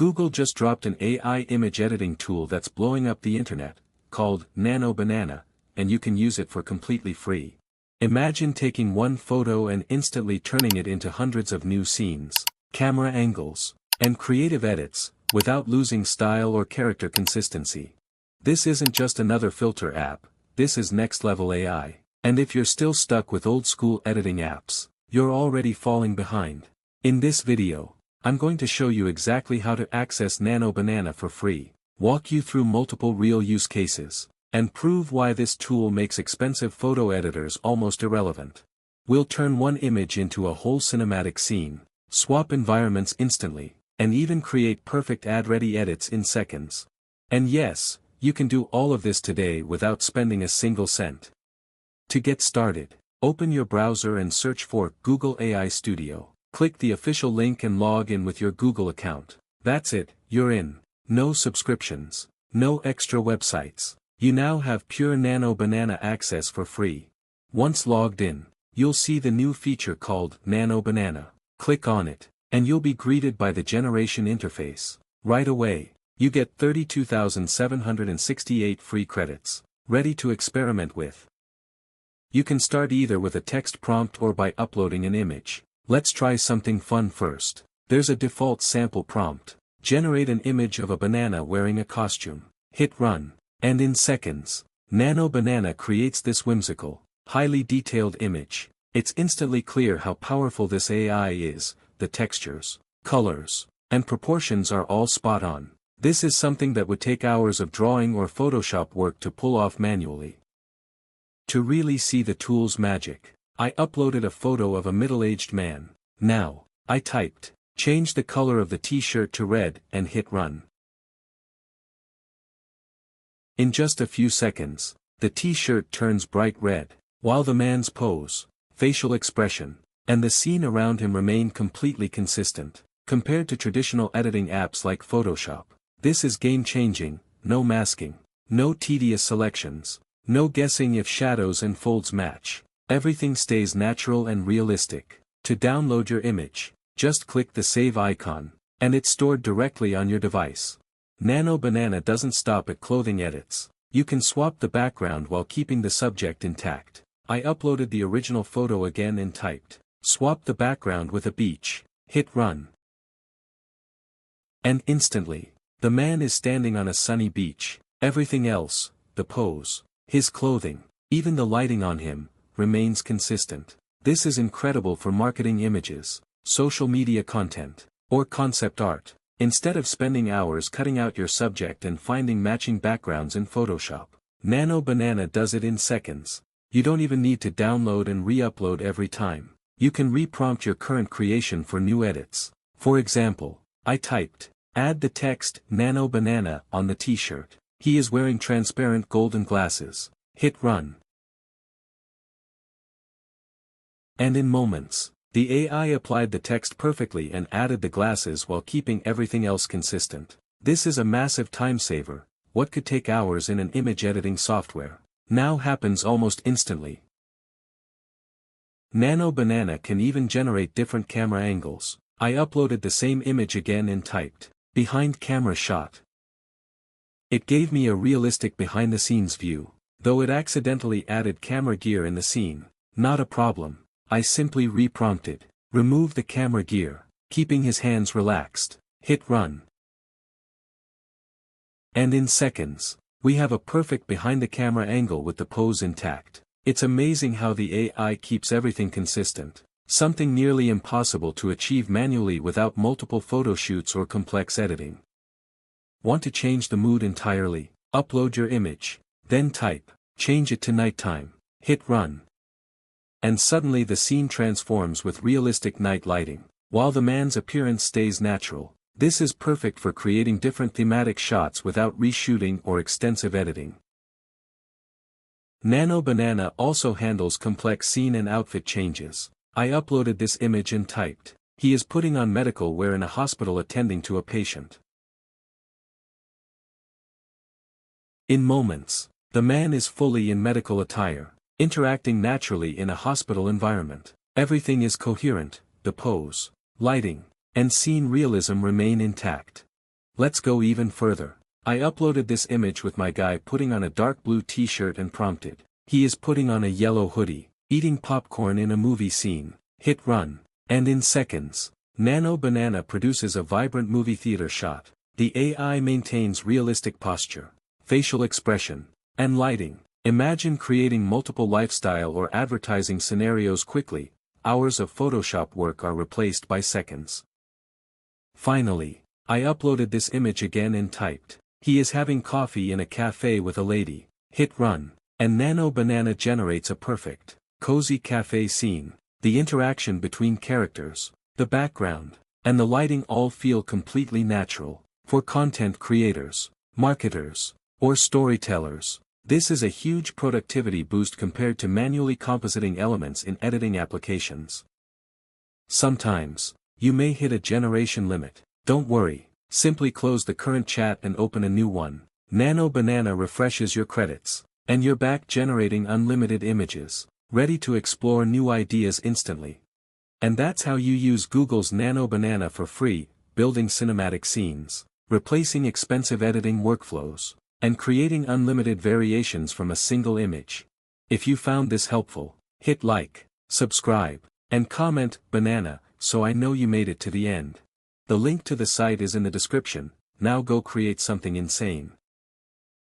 Google just dropped an AI image editing tool that's blowing up the internet, called Nano Banana, and you can use it for completely free. Imagine taking one photo and instantly turning it into hundreds of new scenes, camera angles, and creative edits, without losing style or character consistency. This isn't just another filter app, this is next-level AI. And if you're still stuck with old-school editing apps, you're already falling behind. In this video, I'm going to show you exactly how to access Nano Banana for free, walk you through multiple real use cases, and prove why this tool makes expensive photo editors almost irrelevant. We'll turn one image into a whole cinematic scene, swap environments instantly, and even create perfect ad-ready edits in seconds. And yes, you can do all of this today without spending a single cent. To get started, open your browser and search for Google AI Studio. Click the official link and log in with your Google account. That's it, you're in. No subscriptions, no extra websites. You now have pure Nano Banana access for free. Once logged in, you'll see the new feature called Nano Banana. Click on it, and you'll be greeted by the generation interface. Right away, you get 32,768 free credits, ready to experiment with. You can start either with a text prompt or by uploading an image. Let's try something fun first. There's a default sample prompt. Generate an image of a banana wearing a costume. Hit run. And in seconds, Nano Banana creates this whimsical, highly detailed image. It's instantly clear how powerful this AI is. The textures, colors, and proportions are all spot on. This is something that would take hours of drawing or Photoshop work to pull off manually. To really see the tool's magic, I uploaded a photo of a middle-aged man. Now, I typed, change the color of the t-shirt to red and hit run. In just a few seconds, the t-shirt turns bright red, while the man's pose, facial expression, and the scene around him remain completely consistent. Compared to traditional editing apps like Photoshop, this is game-changing. No masking, no tedious selections, no guessing if shadows and folds match. Everything stays natural and realistic. To download your image, just click the save icon, and it's stored directly on your device. Nano Banana doesn't stop at clothing edits. You can swap the background while keeping the subject intact. I uploaded the original photo again and typed, swap the background with a beach, hit run. And instantly, the man is standing on a sunny beach. Everything else, the pose, his clothing, even the lighting on him, remains consistent. This is incredible for marketing images, social media content, or concept art. Instead of spending hours cutting out your subject and finding matching backgrounds in Photoshop, Nano Banana does it in seconds. You don't even need to download and re-upload every time. You can re-prompt your current creation for new edits. For example, I typed, add the text Nano Banana on the t-shirt. He is wearing transparent golden glasses. Hit run. And in moments, the AI applied the text perfectly and added the glasses while keeping everything else consistent. This is a massive time saver. What could take hours in an image editing software now happens almost instantly. Nano Banana can even generate different camera angles. I uploaded the same image again and typed, behind camera shot. It gave me a realistic behind-the-scenes view, though it accidentally added camera gear in the scene. Not a problem. I simply re-prompted, remove the camera gear, keeping his hands relaxed, hit run. And in seconds, we have a perfect behind-the-camera angle with the pose intact. It's amazing how the AI keeps everything consistent, something nearly impossible to achieve manually without multiple photo shoots or complex editing. Want to change the mood entirely? Upload your image, then type, change it to nighttime, hit run. And suddenly the scene transforms with realistic night lighting, while the man's appearance stays natural. This is perfect for creating different thematic shots without reshooting or extensive editing. Nano Banana also handles complex scene and outfit changes. I uploaded this image and typed, he is putting on medical wear in a hospital attending to a patient. In moments, the man is fully in medical attire, interacting naturally in a hospital environment. Everything is coherent, the pose, lighting, and scene realism remain intact. Let's go even further. I uploaded this image with my guy putting on a dark blue t-shirt and prompted. He is putting on a yellow hoodie, eating popcorn in a movie scene. Hit run. And in seconds, Nano Banana produces a vibrant movie theater shot. The AI maintains realistic posture, facial expression, and lighting. Imagine creating multiple lifestyle or advertising scenarios quickly. Hours of Photoshop work are replaced by seconds. Finally, I uploaded this image again and typed, "He is having coffee in a cafe with a lady." Hit run. And Nano Banana generates a perfect, cozy cafe scene. The interaction between characters, the background, and the lighting all feel completely natural. For content creators, marketers, or storytellers, this is a huge productivity boost compared to manually compositing elements in editing applications. Sometimes, you may hit a generation limit. Don't worry, simply close the current chat and open a new one. Nano Banana refreshes your credits, and you're back generating unlimited images, ready to explore new ideas instantly. And that's how you use Google's Nano Banana for free, building cinematic scenes, replacing expensive editing workflows, and creating unlimited variations from a single image. If you found this helpful, hit like, subscribe, and comment "banana" so I know you made it to the end. The link to the site is in the description. Now go create something insane.